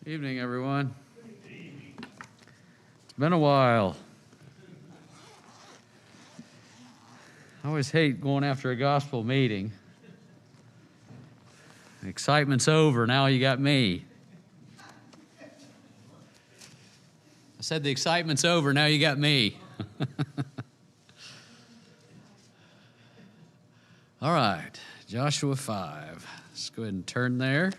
Evening, everyone. It's been a while. I always hate going after a gospel meeting. The excitement's over. Now you got me. I said the excitement's over. Now you got me. All right, Joshua 5. Let's go ahead and turn there.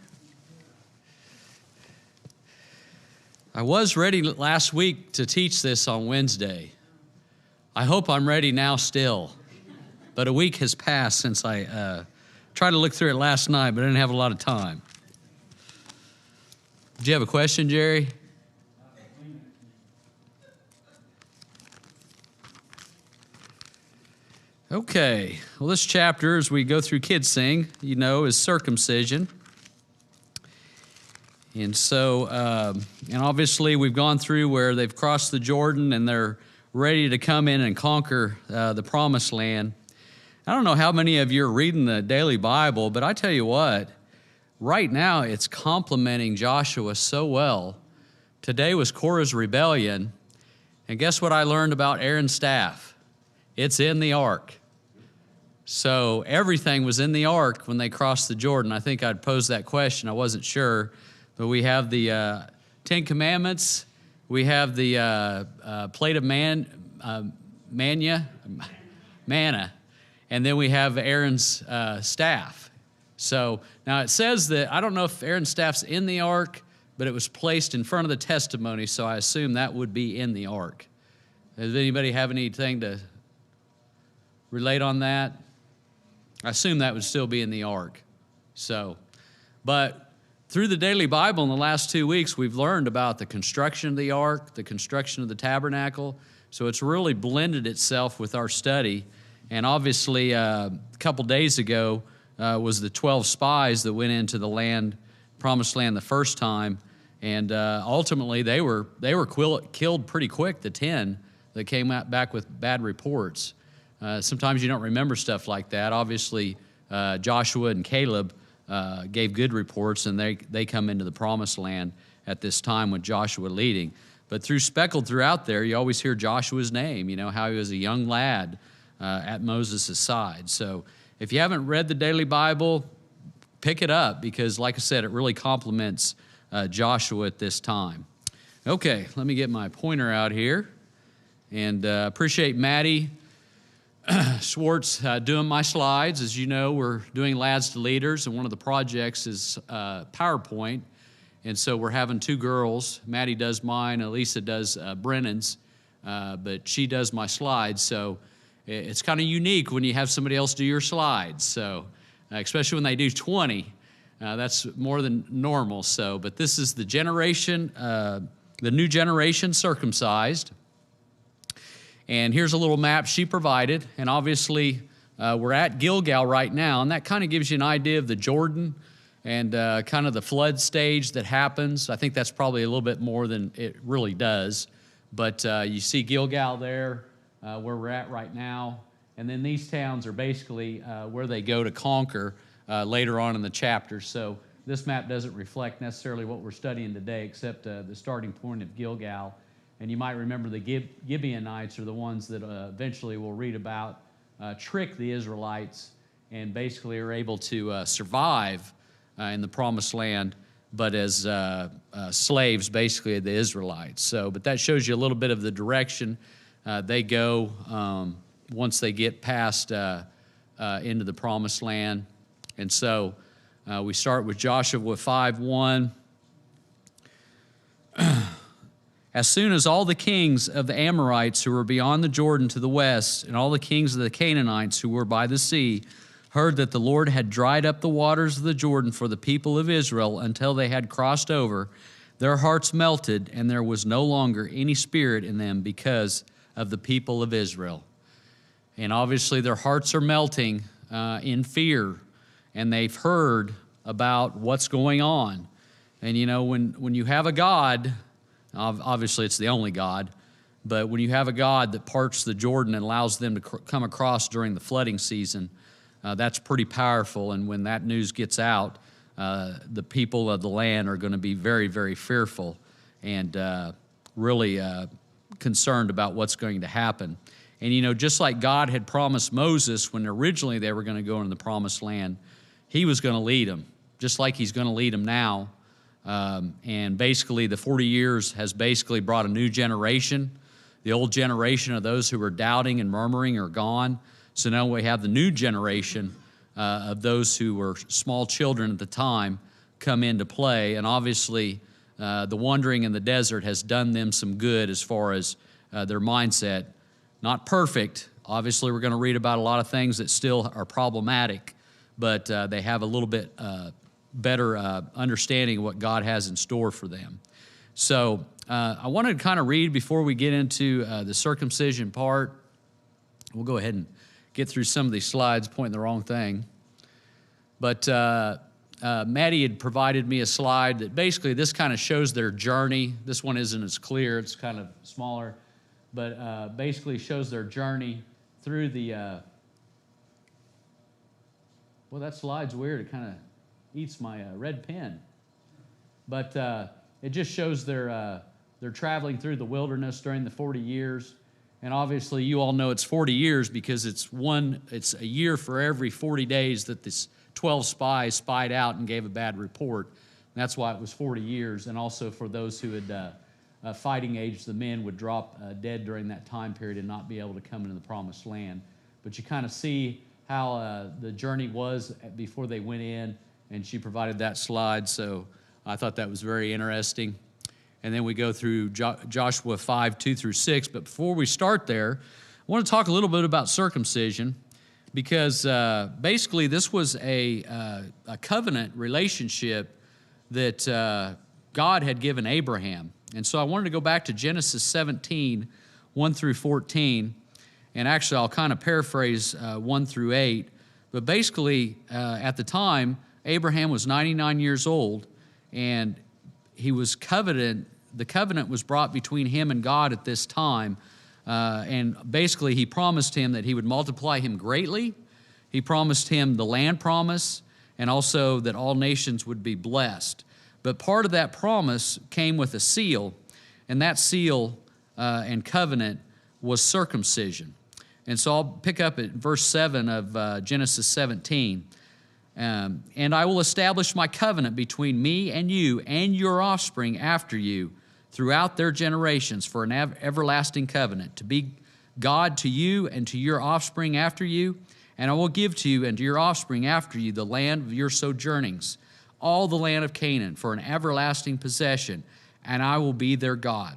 I was ready last week to teach this on Wednesday. I hope I'm ready now still. But a week has passed since I tried to look through it last night, but I didn't have a lot of time. Do you have a question, Jerry? Okay. Well, this chapter, as we go through Kids Sing, is circumcision. And so, and obviously we've gone through where they've crossed the Jordan and they're ready to come in and conquer the promised land. I don't know how many of you are reading the daily Bible, but I tell you what, right now it's complimenting Joshua so well. Today was Korah's rebellion, and guess what I learned about Aaron's staff? It's in the ark. So everything was in the ark when they crossed the Jordan. I think I'd posed that question. I wasn't sure. But we have the Ten Commandments, we have the plate of manna, and then we have Aaron's staff. So now it says that, I don't know if Aaron's staff's in the ark, but it was placed in front of the testimony, so I assume that would be in the ark. Does anybody have anything to relate on that? I assume that would still be in the ark. So, but through the daily Bible in the last 2 weeks, we've learned about the construction of the ark, the construction of the tabernacle. So it's really blended itself with our study. And obviously, a couple days ago was the 12 spies that went into the land, promised land the first time. And ultimately, they were killed pretty quick, the 10 that came back with bad reports. Sometimes you don't remember stuff like that. Obviously, Joshua and Caleb gave good reports, and they come into the promised land at this time with Joshua leading. But speckled throughout there, you always hear Joshua's name, how he was a young lad at Moses' side. So if you haven't read the daily Bible, pick it up because, like I said, it really complements Joshua at this time. Okay, let me get my pointer out here. And appreciate Maddie Schwartz doing my slides. As you know, we're doing Lads to Leaders, and one of the projects is PowerPoint. And so we're having two girls. Maddie does mine, Elisa does Brennan's, but she does my slides. So it's kind of unique when you have somebody else do your slides. So especially when they do 20, that's more than normal. So, but this is the generation, the new generation circumcised. And here's a little map she provided, and obviously we're at Gilgal right now, and that kind of gives you an idea of the Jordan and kind of the flood stage that happens. I think that's probably a little bit more than it really does, but you see Gilgal there where we're at right now, and then these towns are basically where they go to conquer later on in the chapter. So this map doesn't reflect necessarily what we're studying today, except the starting point of Gilgal. And you might remember the Gibeonites are the ones that eventually we'll read about, trick the Israelites and basically are able to survive in the promised land, but as slaves basically of the Israelites. So, but that shows you a little bit of the direction they go once they get past into the promised land. And so we start with Joshua 5:1. As soon as all the kings of the Amorites who were beyond the Jordan to the west, and all the kings of the Canaanites who were by the sea, heard that the Lord had dried up the waters of the Jordan for the people of Israel until they had crossed over, their hearts melted, and there was no longer any spirit in them because of the people of Israel. And obviously their hearts are melting in fear, and they've heard about what's going on. And when you have a God, obviously it's the only God, but when you have a God that parts the Jordan and allows them to come across during the flooding season, that's pretty powerful. And when that news gets out, the people of the land are going to be very, very fearful and really concerned about what's going to happen. And, just like God had promised Moses when originally they were going to go into the promised land, he was going to lead them, just like he's going to lead them now. And basically the 40 years has basically brought a new generation. The old generation of those who were doubting and murmuring are gone. So now we have the new generation of those who were small children at the time come into play. And obviously the wandering in the desert has done them some good as far as their mindset. Not perfect. Obviously, we're going to read about a lot of things that still are problematic, but they have a little bit better understanding of what God has in store for them. So I wanted to kind of read before we get into the circumcision part. We'll go ahead and get through some of these slides, pointing the wrong thing. But Maddie had provided me a slide that basically this kind of shows their journey. This one isn't as clear. It's kind of smaller. But basically shows their journey through the, well, that slide's weird. It kind of eats my red pen. But it just shows they're traveling through the wilderness during the 40 years. And obviously you all know it's 40 years because it's a year for every 40 days that this 12 spies spied out and gave a bad report. And that's why it was 40 years. And also for those who had fighting age, the men would drop dead during that time period and not be able to come into the promised land. But you kind of see how the journey was before they went in, and she provided that slide, so I thought that was very interesting. And then we go through Joshua 5, 2 through 6. But before we start there, I want to talk a little bit about circumcision, because basically this was a covenant relationship that God had given Abraham. And so I wanted to go back to Genesis 17, 1 through 14, and actually I'll kind of paraphrase 1 through 8. But basically, at the time, Abraham was 99 years old, and he was covenant. The covenant was brought between him and God at this time, and basically he promised him that he would multiply him greatly. He promised him the land promise, and also that all nations would be blessed. But part of that promise came with a seal, and that seal and covenant was circumcision. And so I'll pick up at verse 7 of Genesis 17. And I will establish my covenant between me and you and your offspring after you throughout their generations for an everlasting covenant, to be God to you and to your offspring after you. And I will give to you and to your offspring after you the land of your sojournings, all the land of Canaan, for an everlasting possession, and I will be their God.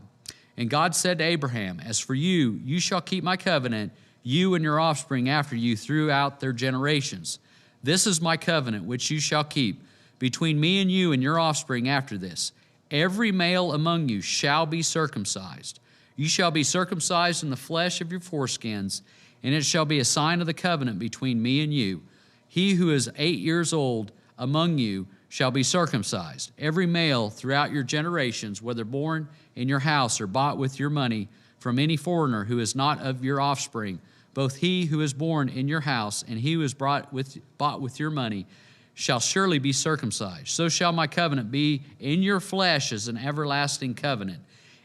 And God said to Abraham, as for you, you shall keep my covenant, you and your offspring after you throughout their generations. This is my covenant which you shall keep between me and you and your offspring after this. Every male among you shall be circumcised. You shall be circumcised in the flesh of your foreskins, and it shall be a sign of the covenant between me and you. He who is 8 years old among you shall be circumcised. Every male throughout your generations, whether born in your house or bought with your money from any foreigner who is not of your offspring, both he who is born in your house and he who is bought with your money shall surely be circumcised. So shall my covenant be in your flesh as an everlasting covenant.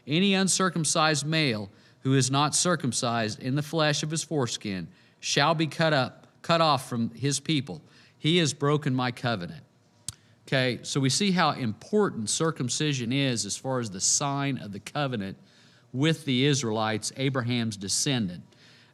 Any uncircumcised male who is not circumcised in the flesh of his foreskin shall be cut off from his people. He has broken my covenant. Okay, so we see how important circumcision is as far as the sign of the covenant with the Israelites, Abraham's descendant.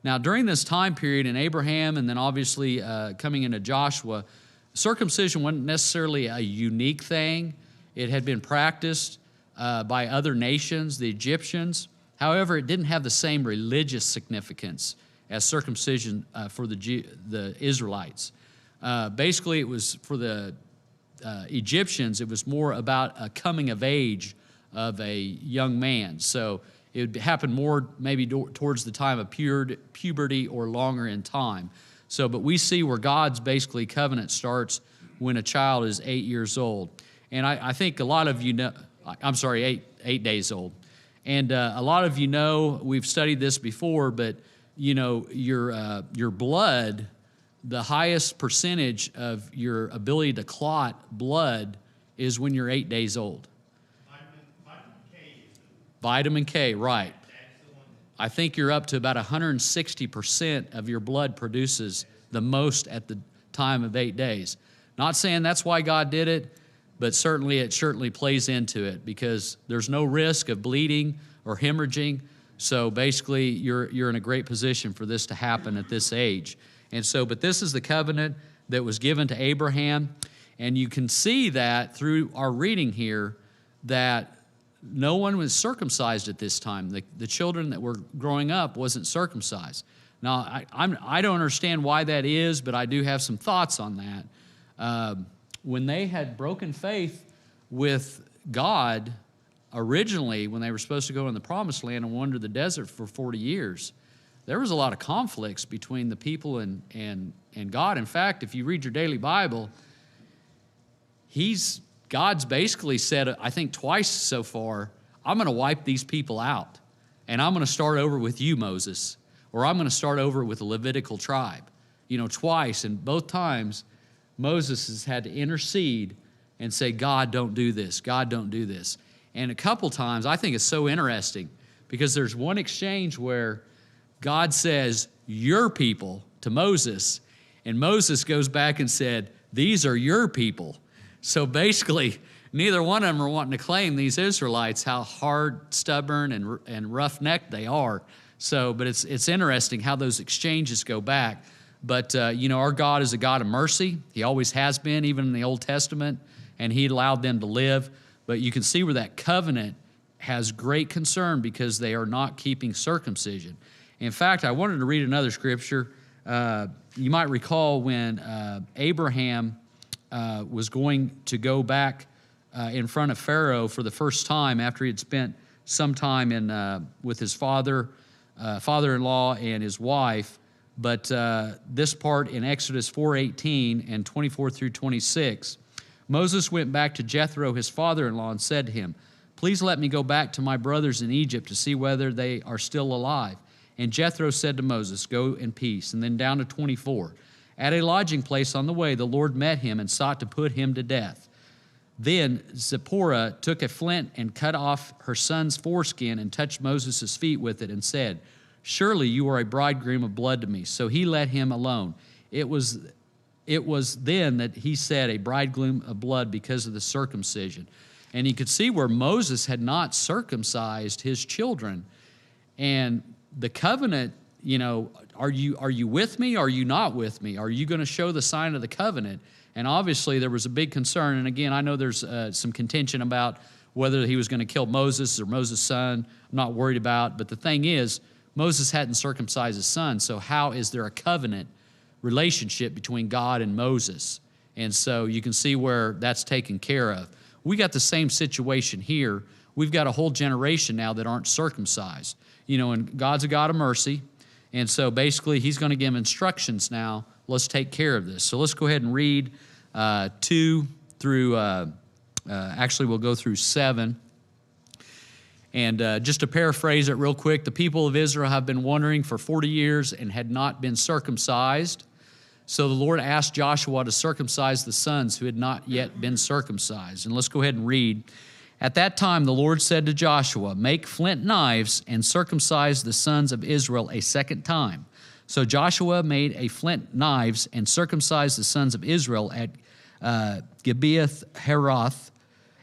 Now, during this time period in Abraham and then obviously coming into Joshua, circumcision wasn't necessarily a unique thing. It had been practiced by other nations, the Egyptians. However, it didn't have the same religious significance as circumcision for the Israelites. Basically, it was for the Egyptians, it was more about a coming of age of a young man. So it would happen more maybe towards the time of puberty or longer in time. So, but we see where God's basically covenant starts when a child is 8 years old. And I think a lot of you know, I'm sorry, eight days old. And a lot of you know, we've studied this before, but you know, your blood the highest percentage of your ability to clot blood is when you're 8 days old. Vitamin K is Vitamin K, right. that's the one I think you're up to about 160% of your blood produces the most at the time of 8 days. Not saying that's why God did it, but it certainly plays into it because there's no risk of bleeding or hemorrhaging. So basically, you're in a great position for this to happen at this age. And so, but this is the covenant that was given to Abraham. And you can see that through our reading here that no one was circumcised at this time. The children that were growing up wasn't circumcised. Now, I don't understand why that is, but I do have some thoughts on that. When they had broken faith with God originally, when they were supposed to go in the promised land and wander the desert for 40 years, there was a lot of conflicts between the people and God. In fact, if you read your daily Bible, God's basically said, I think twice so far, I'm going to wipe these people out, and I'm going to start over with you, Moses, or I'm going to start over with the Levitical tribe. Twice, and both times, Moses has had to intercede and say, God, don't do this. God, don't do this. And a couple times, I think it's so interesting because there's one exchange where God says, your people to Moses, and Moses goes back and said, these are your people. So basically, neither one of them are wanting to claim these Israelites, how hard, stubborn, and rough-necked they are. So, but it's interesting how those exchanges go back. But, our God is a God of mercy. He always has been, even in the Old Testament, and he allowed them to live. But you can see where that covenant has great concern because they are not keeping circumcision. In fact, I wanted to read another scripture. You might recall when Abraham was going to go back in front of Pharaoh for the first time after he had spent some time with his father-in-law and his wife. But this part in Exodus 4:18 and 24 through 26, Moses went back to Jethro, his father-in-law, and said to him, please let me go back to my brothers in Egypt to see whether they are still alive. And Jethro said to Moses, go in peace. And then down to 24. At a lodging place on the way, the Lord met him and sought to put him to death. Then Zipporah took a flint and cut off her son's foreskin and touched Moses' feet with it and said, surely you are a bridegroom of blood to me. So he let him alone. It was then that he said a bridegroom of blood because of the circumcision. And you could see where Moses had not circumcised his children. And the covenant, are you with me? Or are you not with me? Are you going to show the sign of the covenant? And obviously there was a big concern. And again, I know there's some contention about whether he was going to kill Moses or Moses' son. I'm not worried about. But the thing is, Moses hadn't circumcised his son. So how is there a covenant relationship between God and Moses? And so you can see where that's taken care of. We got the same situation here. We've got a whole generation now that aren't circumcised. And God's a God of mercy. And so basically he's going to give instructions now. Let's take care of this. So let's go ahead and read 2 through, actually we'll go through 7. And just to paraphrase it real quick, the people of Israel have been wandering for 40 years and had not been circumcised. So the Lord asked Joshua to circumcise the sons who had not yet been circumcised. And let's go ahead and read. At that time, the Lord said to Joshua, make flint knives and circumcise the sons of Israel a second time. So Joshua made a flint knives and circumcised the sons of Israel at Gibeath-Heroth.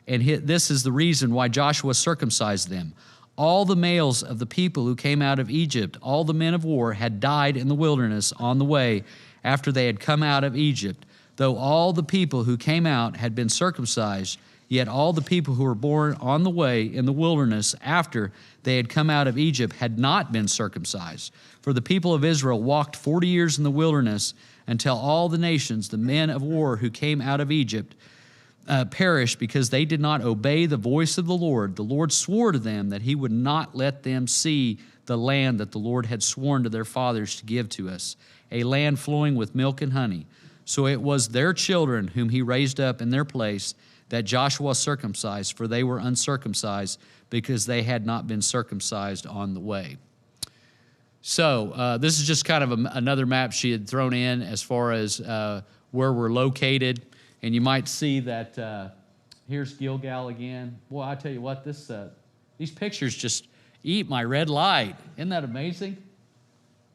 And this is the reason why Joshua circumcised them. All the males of the people who came out of Egypt, all the men of war, had died in the wilderness on the way after they had come out of Egypt. Though all the people who came out had been circumcised, yet all the people who were born on the way in the wilderness after they had come out of Egypt had not been circumcised. For the people of Israel walked 40 years in the wilderness until all the nations, the men of war who came out of Egypt, perished because they did not obey the voice of the Lord. The Lord swore to them that he would not let them see the land that the Lord had sworn to their fathers to give to us, a land flowing with milk and honey. So it was their children whom he raised up in their place that Joshua circumcised, for they were uncircumcised because they had not been circumcised on the way. So this is just kind of another map she had thrown in as far as where we're located. And you might see that here's Gilgal again. Boy, I tell you what, these pictures just eat my red light. Isn't that amazing?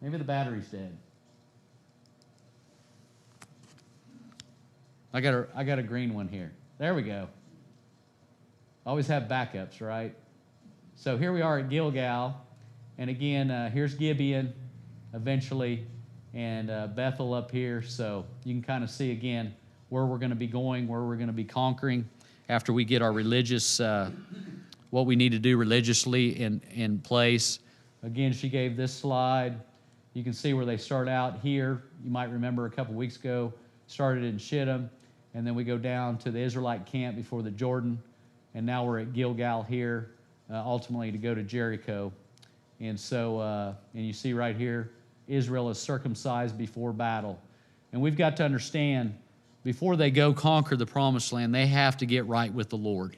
Maybe the battery's dead. I got a green one here. There we go. Always have backups, right? So here we are at Gilgal. And again, here's Gibeon eventually, and Bethel up here. So you can kind of see again where we're going to be going, where we're going to be conquering after we get our religious, what we need to do religiously in place. Again, she gave this slide. You can see where they start out here. You might remember a couple weeks ago, started in Shittim, and then we go down to the Israelite camp before the Jordan, and now we're at Gilgal here, ultimately to go to Jericho. And so, and you see right here, Israel is circumcised before battle. And we've got to understand, before they go conquer the promised land, they have to get right with the Lord.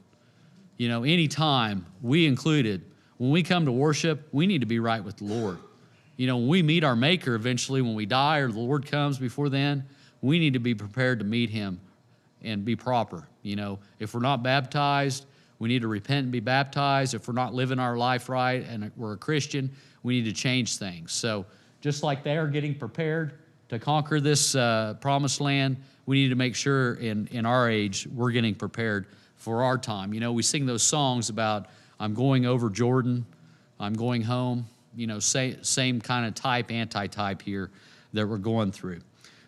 You know, anytime, we included, when we come to worship, we need to be right with the Lord. You know, when we meet our Maker eventually, when we die or the Lord comes before then, we need to be prepared to meet Him and be proper. You know, if we're not baptized, we need to repent and be baptized. If we're not living our life right and we're a Christian, we need to change things. So just like they are getting prepared to conquer this promised land, we need to make sure in our age we're getting prepared for our time. You know, we sing those songs about, I'm going over Jordan, I'm going home. You know, same kind of type, anti-type here that we're going through.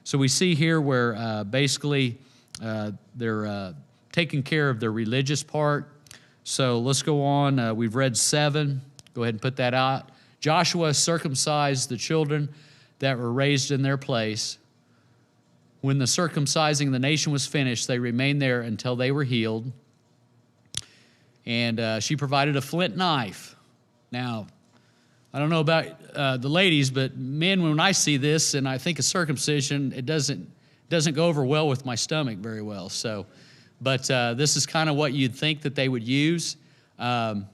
So we see here where basically they're taking care of their religious part. So let's go on. We've read 7. Go ahead and put that out. Joshua circumcised the children that were raised in their place. When the circumcising of the nation was finished, they remained there until they were healed. And she provided a flint knife. Now, I don't know about the ladies, but men, when I see this and I think of circumcision, it doesn't go over well with my stomach very well. So, but this is kind of what you'd think that they would use. Now,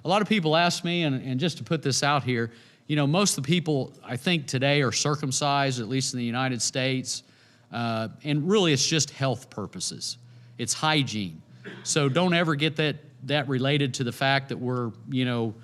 a lot of people ask me, and just to put this out here, you know, most of the people I think today are circumcised, at least in the United States, and really it's just health purposes. It's hygiene. So don't ever get that related to the fact that we're, you know,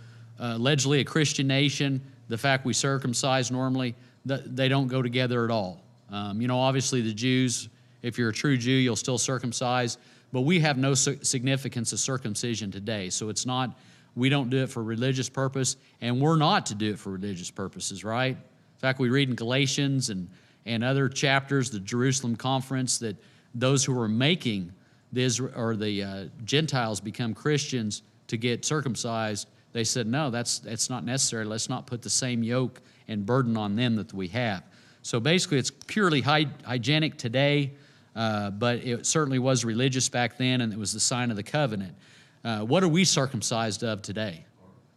allegedly a Christian nation, the fact we circumcise normally, they don't go together at all. You know, obviously the Jews, if you're a true Jew, you'll still circumcise, but we have no significance of circumcision today. So it's not, we don't do it for religious purpose, and we're not to do it for religious purposes, right? In fact, we read in Galatians and other chapters, the Jerusalem conference, that those who were making the Gentiles become Christians to get circumcised, they said, no, that's not necessary. Let's not put the same yoke and burden on them that we have. So basically, it's purely hygienic today, but it certainly was religious back then, and it was the sign of the covenant. What are we circumcised of today?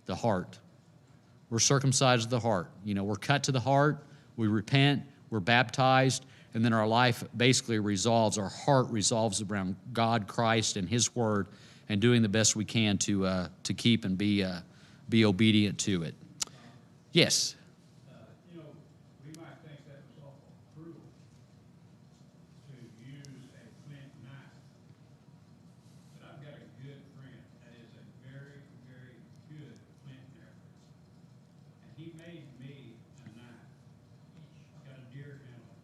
The heart. We're circumcised of the heart. You know, we're cut to the heart, we repent, we're baptized, and then our life basically resolves, our heart resolves around God, Christ, and His Word, and doing the best we can to keep and be obedient to it. Yes? You know, we might think that was awful cruel to use a flint knife. But I've got a good friend that is a very, very good flint knifer. And he made me a knife. He's got a deer handle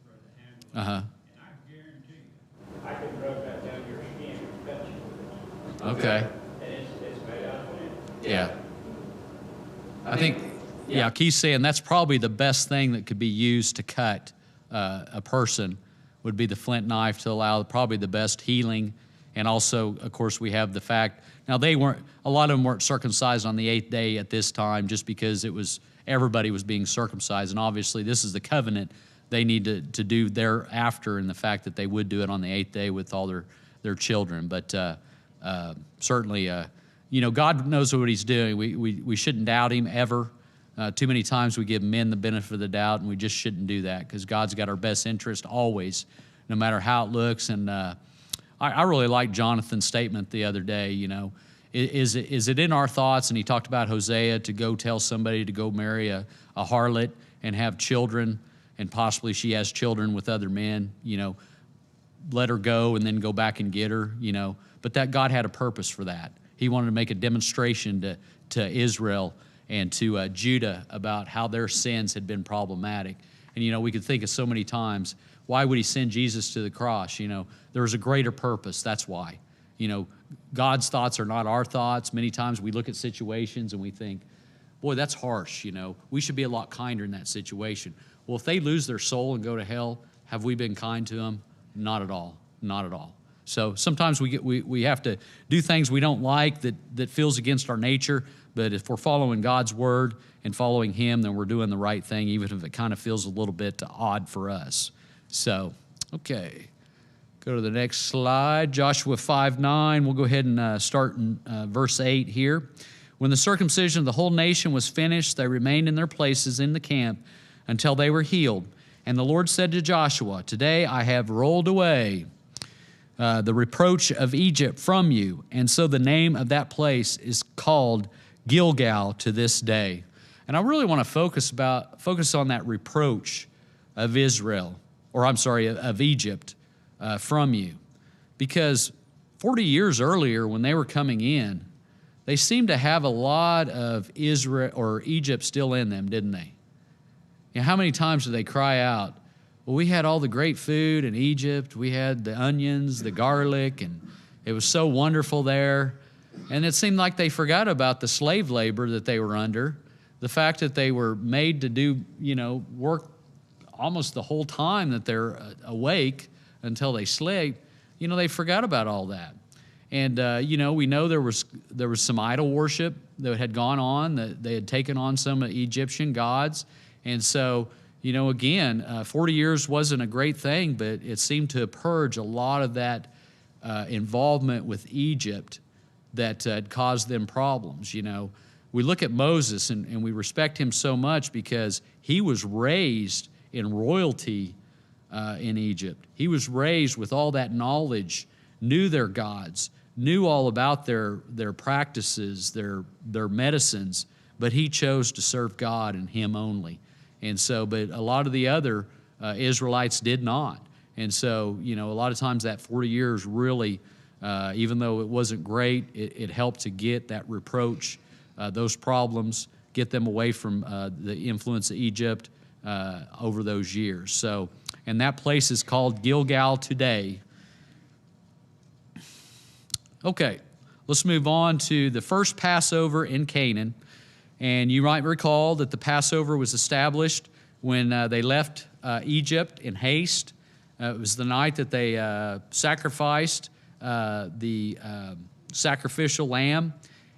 for the handle. Uh-huh. And I guarantee you, I could rub that down your skin and cut you with it. Okay. And it's made out of flint. Yeah. I think, yeah, Keith's saying that's probably the best thing that could be used to cut a person would be the flint knife to allow probably the best healing. And also, of course, we have the fact, now a lot of them weren't circumcised on the 8th day at this time just because everybody was being circumcised. And obviously this is the covenant they need to do thereafter, and the fact that they would do it on the 8th day with all their children. But certainly, you know, God knows what He's doing. We shouldn't doubt Him ever. Too many times we give men the benefit of the doubt, and we just shouldn't do that because God's got our best interest always, no matter how it looks. And I really liked Jonathan's statement the other day, you know, Is it in our thoughts? And he talked about Hosea to go tell somebody to go marry a harlot and have children, and possibly she has children with other men, let her go and then go back and get her, But that God had a purpose for that. He wanted to make a demonstration to Israel and to Judah about how their sins had been problematic. And, we could think of so many times, why would he send Jesus to the cross? There was a greater purpose. That's why. God's thoughts are not our thoughts. Many times we look at situations and we think, boy, that's harsh. We should be a lot kinder in that situation. Well, if they lose their soul and go to hell, have we been kind to them? Not at all. Not at all. So sometimes we have to do things we don't like that feels against our nature. But if we're following God's word and following him, then we're doing the right thing, even if it kind of feels a little bit odd for us. So, okay. Go to the next slide, Joshua 5:9. We'll go ahead and start in verse 8 here. When the circumcision of the whole nation was finished, they remained in their places in the camp until they were healed. And the Lord said to Joshua, "Today I have rolled away the reproach of Egypt from you." And so the name of that place is called Gilgal to this day. And I really want to focus on that reproach of of Egypt from you. Because 40 years earlier, when they were coming in, they seemed to have a lot of Israel or Egypt still in them, didn't they? How many times did they cry out, well, we had all the great food in Egypt, we had the onions, the garlic, and it was so wonderful there. And it seemed like they forgot about the slave labor that they were under, the fact that they were made to do, work almost the whole time that they're awake until they sleep. They forgot about all that. And, we know there was some idol worship that had gone on, that they had taken on some Egyptian gods. And so, 40 years wasn't a great thing, but it seemed to purge a lot of that involvement with Egypt that had caused them problems. We look at Moses and we respect him so much because he was raised in royalty in Egypt. He was raised with all that knowledge, knew their gods, knew all about their practices, their medicines, but he chose to serve God and him only. And so, but a lot of the other Israelites did not. And so, a lot of times that 40 years really, even though it wasn't great, it helped to get that reproach, those problems, get them away from the influence of Egypt over those years. So, and that place is called Gilgal today. Okay, let's move on to the first Passover in Canaan. And you might recall that the Passover was established when they left Egypt in haste. It was the night that they sacrificed the sacrificial lamb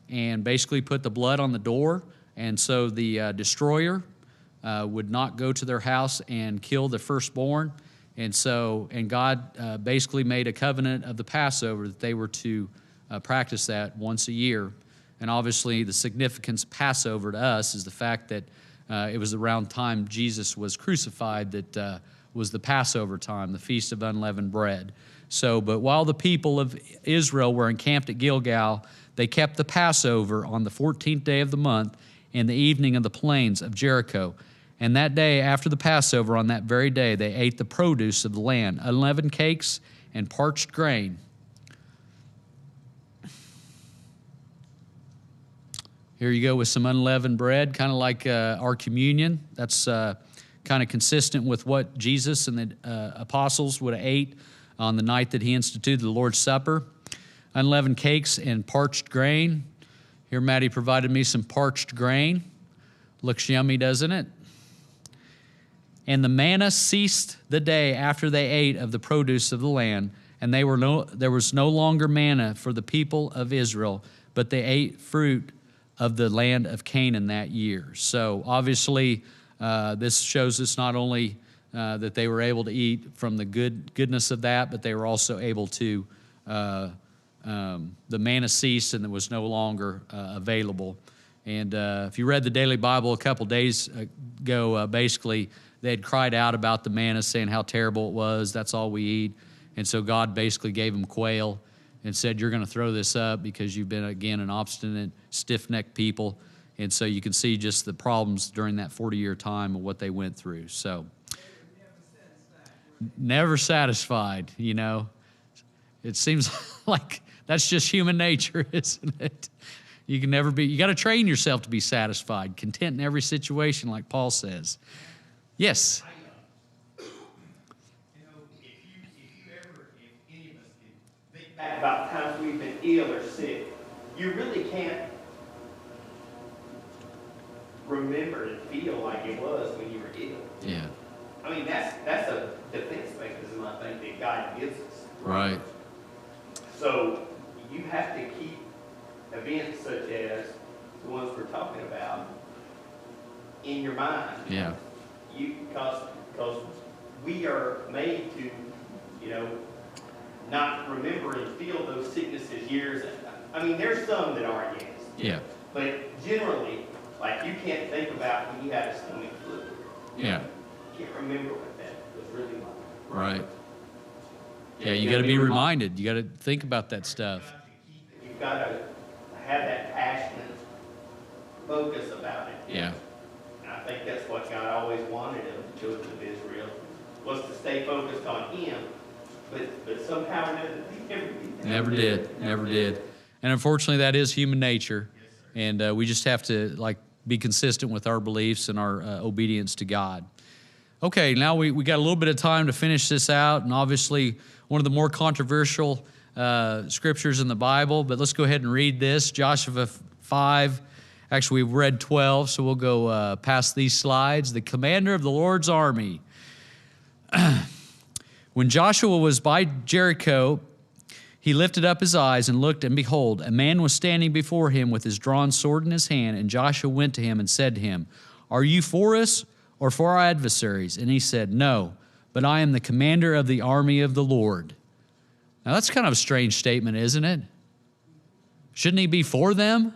and basically put the blood on the door. And so the destroyer would not go to their house and kill the firstborn. And God basically made a covenant of the Passover that they were to practice that once a year. And obviously the significance of Passover to us is the fact that it was around time Jesus was crucified that was the Passover time, the Feast of Unleavened Bread. So, but while the people of Israel were encamped at Gilgal, they kept the Passover on the 14th day of the month in the evening of the plains of Jericho. And that day after the Passover, on that very day, they ate the produce of the land, unleavened cakes and parched grain. Here you go with some unleavened bread, kind of like our communion. That's kind of consistent with what Jesus and the apostles would have ate on the night that he instituted the Lord's Supper. Unleavened cakes and parched grain. Here Maddie provided me some parched grain. Looks yummy, doesn't it? And the manna ceased the day after they ate of the produce of the land, and there was no longer manna for the people of Israel, but they ate fruit of the land of Canaan that year. So obviously, this shows us not only that they were able to eat from the goodness of that, but they were also able to, the manna ceased and it was no longer available. And if you read the Daily Bible a couple days ago, basically they had cried out about the manna, saying how terrible it was, that's all we eat. And so God basically gave them quail and said, you're going to throw this up because you've been, again, an obstinate, stiff-necked people. And so you can see just the problems during that 40-year time of what they went through. So never satisfied, you know. It seems like that's just human nature, isn't it? You can never be, you got to train yourself to be satisfied, content in every situation, like Paul says. Yes? You know, if any of us can think back about times we've been ill or sick, you really can't remember and feel like it was when you were ill. Yeah. I mean, that's a defense mechanism, I think, that God gives us. Right. So you have to keep events such as the ones we're talking about in your mind. Yeah. Because we are made to, you know, not remember and feel those sicknesses years. I mean, there's some that are, yes. Yeah. But generally, like, you can't think about when you had a stomach flu. Yeah. You can't remember what that was really like. Right. Yeah, you got to be reminded. You got to think about that stuff. You've got to have that passionate focus about it. Yeah. And I think that's what God always wanted of the children of Israel, was to stay focused on Him. But somehow or another, they never did that. Never did. And unfortunately, that is human nature. And we just have to, like, be consistent with our beliefs and our obedience to God. Okay, now we got a little bit of time to finish this out, and obviously one of the more controversial scriptures in the Bible, but let's go ahead and read this. Joshua 5, actually we've read 12, so we'll go past these slides. The commander of the Lord's army. When Joshua was by Jericho, he lifted up his eyes and looked, and behold, a man was standing before him with his drawn sword in his hand. And Joshua went to him and said to him, "Are you for us or for our adversaries?" And he said, "No, but I am the commander of the army of the Lord." Now that's kind of a strange statement, isn't it? Shouldn't he be for them?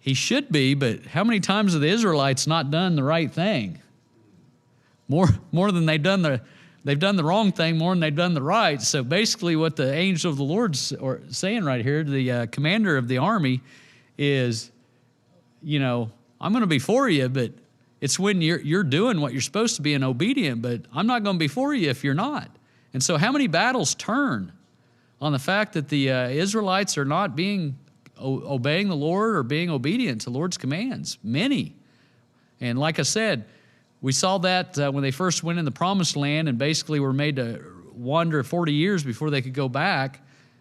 He should be, but how many times have the Israelites not done the right thing? More than they've done the wrong thing more than they've done the right. So basically what the angel of the Lord's saying right here, the commander of the army, is, you know, I'm going to be for you, but it's when you're doing what you're supposed to be and obedient, but I'm not going to be for you if you're not. And so how many battles turn on the fact that the Israelites are not obeying the Lord or being obedient to the Lord's commands? Many. And like I said, we saw that when they first went in the promised land and basically were made to wander 40 years before they could go back.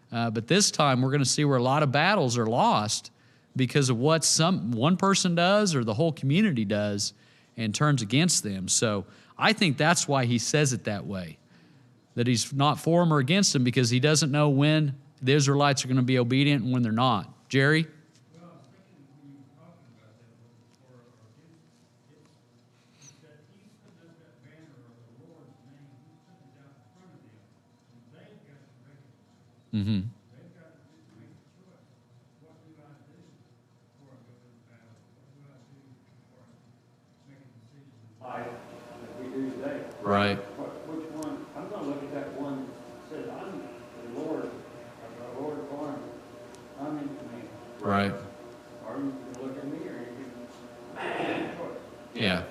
But this time we're going to see where a lot of battles are lost because of what one person does or the whole community does and turns against them. So I think that's why he says it that way, that he's not for them or against them, because he doesn't know when the Israelites are going to be obedient and when they're not. Jerry? Well, I was thinking when you were talking about that before, it's that he's putting up that banner of the Lord's name, he's putting it out in front of them, and they've got to make it. Mm-hmm. They've got to make a choice. What do I do before I go to the battle? What do I do before I make a decision in life that we do today? Right. Which one? I'm going to look at that one that says, I'm the Lord of the Lord of armies. I'm in command. Right. Or you can look at me, or you can make a choice. Yeah.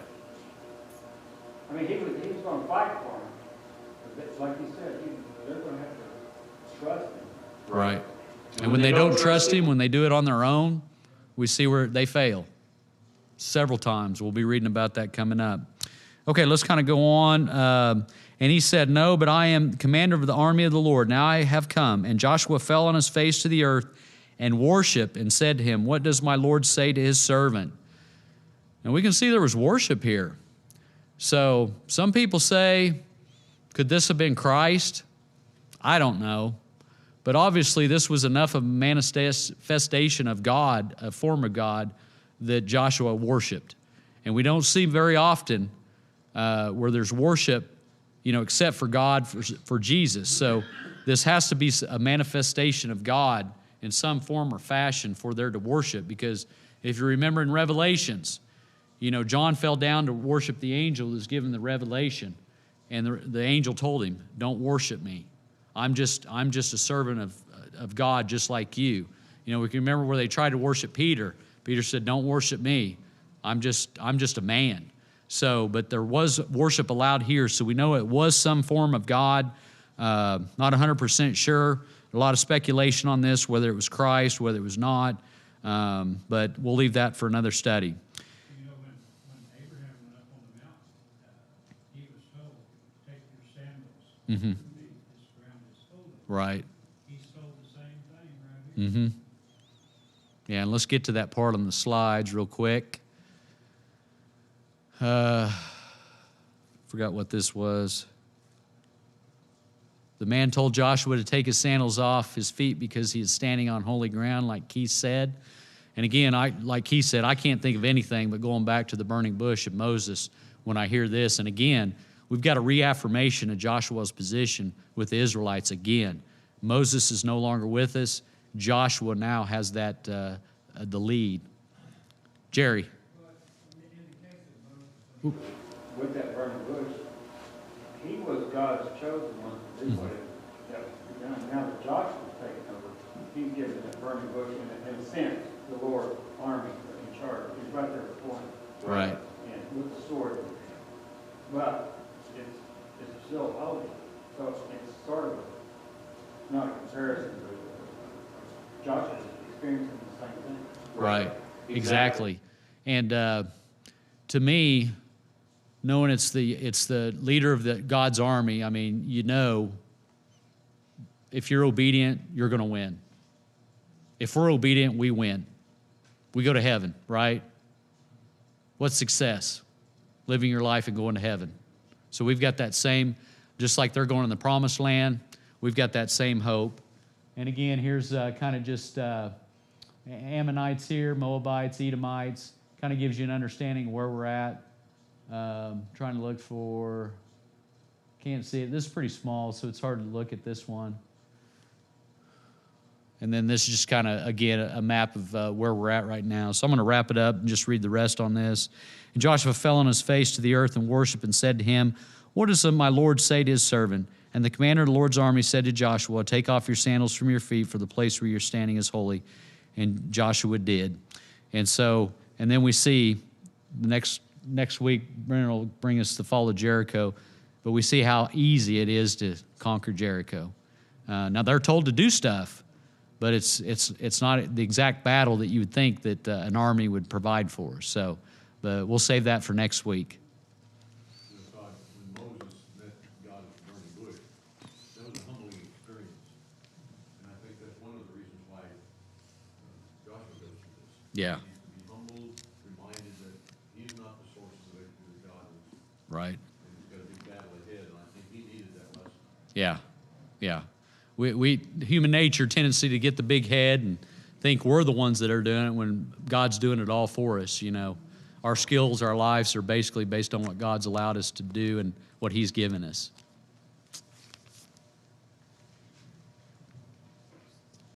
I mean, he was going to fight for him. But like you said, they're going to have to trust him. Right. And when they don't trust him, when they do it on their own, we see where they fail. Several times. We'll be reading about that coming up. Okay, let's kind of go on. And he said, "No, but I am commander of the army of the Lord. Now I have come." And Joshua fell on his face to the earth and worshiped and said to him, "What does my Lord say to his servant?" And we can see there was worship here. So some people say, could this have been Christ? I don't know. But obviously this was enough of a manifestation of God, a form of God, that Joshua worshiped. And we don't see very often where there's worship, you know, except for God, for Jesus. So this has to be a manifestation of God in some form or fashion for there to worship. Because if you remember in Revelations, John fell down to worship the angel who was given the revelation, and the angel told him, "Don't worship me. I'm just a servant of God, just like you." We can remember where they tried to worship Peter. Peter said, "Don't worship me. I'm just a man." So, but there was worship allowed here, so we know it was some form of God. Not 100% sure. A lot of speculation on this, whether it was Christ, whether it was not. But we'll leave that for another study. When Abraham went up on the mountain, he was told, "Take your sandals. Mm-hmm. This ground is holy." Right. He's told the same thing right here. Mm-hmm. Yeah, and let's get to that part on the slides real quick. Forgot what this was. The man told Joshua to take his sandals off his feet because he is standing on holy ground, like Keith said. And again, like he said, I can't think of anything but going back to the burning bush of Moses when I hear this. And again, we've got a reaffirmation of Joshua's position with the Israelites again. Moses is no longer with us. Joshua now has that the lead. Jerry. With that burning bush, he was God's chosen one to do what that was to be done. Now that Joshua's taken over, he's given that burning bush in a sense, the Lord's army in charge. He's right there before him. Right. And with the sword. But it's still holy. So it's sort of not a comparison, but Joshua's experiencing the same thing. Right. Exactly. And to me, knowing it's the leader of God's army, I mean, if you're obedient, you're going to win. If we're obedient, we win. We go to heaven, right? What's success? Living your life and going to heaven. So we've got that same, just like they're going in the promised land, we've got that same hope. And again, here's kind of just Ammonites here, Moabites, Edomites, kind of gives you an understanding of where we're at. Trying to look for, can't see it. This is pretty small, so it's hard to look at this one. And then this is just kind of, again, a map of where we're at right now. So I'm going to wrap it up and just read the rest on this. And Joshua fell on his face to the earth and worshiped and said to him, "What does my Lord say to his servant?" And the commander of the Lord's army said to Joshua, "Take off your sandals from your feet, for the place where you're standing is holy." And Joshua did. And then we see the next week, Brennan will bring us the fall of Jericho, but we see how easy it is to conquer Jericho. Now they're told to do stuff, but it's not the exact battle that you would think that an army would provide for us. So, but we'll save that for next week. Todd, when Moses met God at the burning bush, that was a humbling experience, and I think that's one of the reasons why Joshua goes through this. Yeah. He's to be humbled, reminded that he's not the source of the victory, that God is. Right. And he's got a big battle ahead, and I think he needed that lesson. Yeah. Yeah. We human nature tendency to get the big head and think we're the ones that are doing it when God's doing it all for us. Our skills, our lives are basically based on what God's allowed us to do and what He's given us.